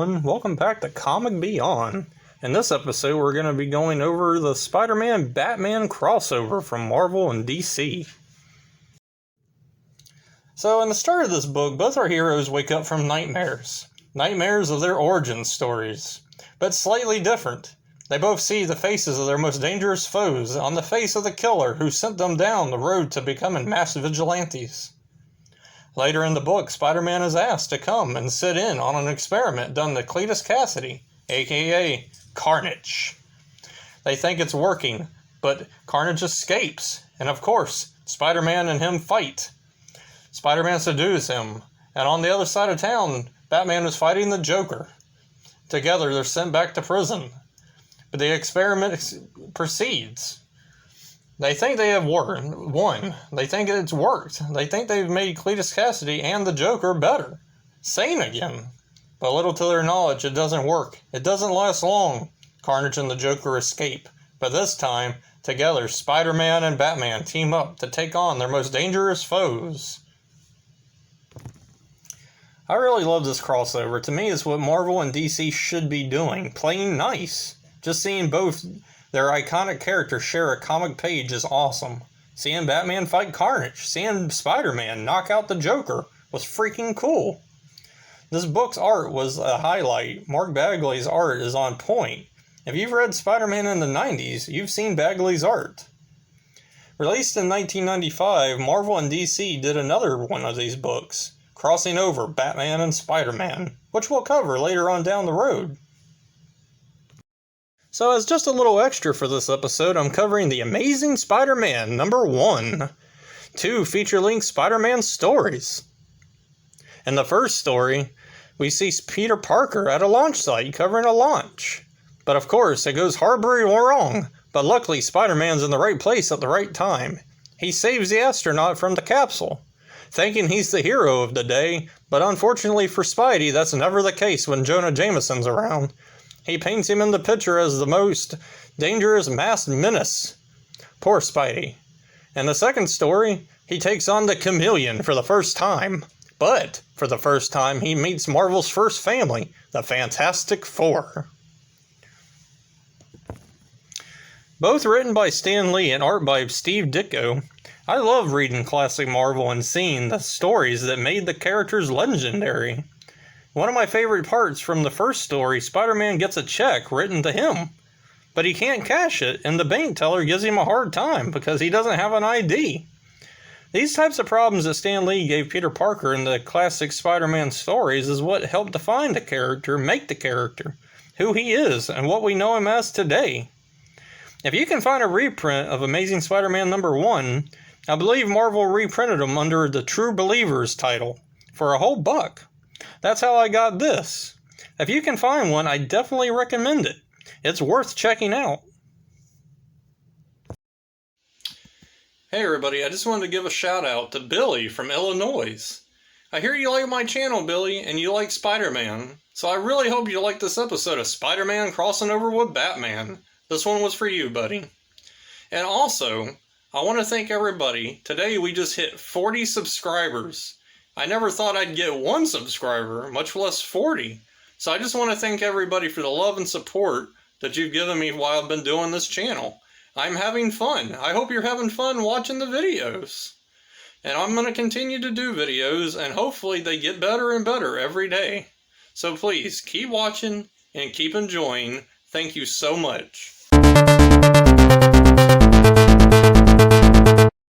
everyone, welcome back to Comic Beyond. In this episode we're going to be going over the Spider-Man Batman crossover from Marvel and DC. So in the start of this book, both our heroes wake up from nightmares. Nightmares of their origin stories, but slightly different. They both see the faces of their most dangerous foes on the face of the killer who sent them down the road to becoming mass vigilantes. Later in the book, Spider-Man is asked to come and sit in on an experiment done to Cletus Cassidy, aka Carnage. They think it's working, but Carnage escapes, and of course, Spider-Man and him fight. Spider-Man subdues him, and on the other side of town, Batman is fighting the Joker. Together, they're sent back to prison. But the experiment proceeds. They think they have won. They think it's worked. They think they've made Cletus Cassidy and the Joker better. Sane again. But little to their knowledge, it doesn't work. It doesn't last long. Carnage and the Joker escape. But this time, together, Spider-Man and Batman team up to take on their most dangerous foes. I really love this crossover. To me, it's what Marvel and DC should be doing. Playing nice. Just seeing both their iconic characters share a comic page is awesome. Seeing Batman fight Carnage, seeing Spider-Man knock out the Joker was freaking cool. This book's art was a highlight. Mark Bagley's art is on point. If you've read Spider-Man in the 90s, you've seen Bagley's art. Released in 1995, Marvel and DC did another one of these books, crossing over Batman and Spider-Man, which we'll cover later on down the road. So as just a little extra for this episode, I'm covering The Amazing Spider-Man #1, 2 feature-length Spider-Man stories. In the first story, we see Peter Parker at a launch site covering a launch. But of course, it goes horribly wrong, but luckily Spider-Man's in the right place at the right time. He saves the astronaut from the capsule, thinking he's the hero of the day, but unfortunately for Spidey, that's never the case when Jonah Jameson's around. He paints him in the picture as the most dangerous masked menace. Poor Spidey. In the second story, he takes on the Chameleon for the first time. But, for the first time, he meets Marvel's first family, the Fantastic Four. Both written by Stan Lee and art by Steve Ditko, I love reading classic Marvel and seeing the stories that made the characters legendary. One of my favorite parts from the first story, Spider-Man gets a check written to him, but he can't cash it, and the bank teller gives him a hard time because he doesn't have an ID. These types of problems that Stan Lee gave Peter Parker in the classic Spider-Man stories is what helped define the character, make the character, who he is, and what we know him as today. If you can find a reprint of Amazing Spider-Man #1, I believe Marvel reprinted them under the True Believers title for a whole $1. That's how I got this. If you can find one, I definitely recommend it. It's worth checking out. Hey everybody, I just wanted to give a shout out to Billy from Illinois. I hear you like my channel, Billy, and you like Spider-Man. So I really hope you like this episode of Spider-Man crossing over with Batman. This one was for you, buddy. And also, I want to thank everybody. Today we just hit 40 subscribers. I never thought I'd get 1 subscriber, much less 40. So I just want to thank everybody for the love and support that you've given me while I've been doing this channel. I'm having fun. I hope you're having fun watching the videos. And I'm going to continue to do videos, and hopefully they get better and better every day. So please, keep watching and keep enjoying. Thank you so much.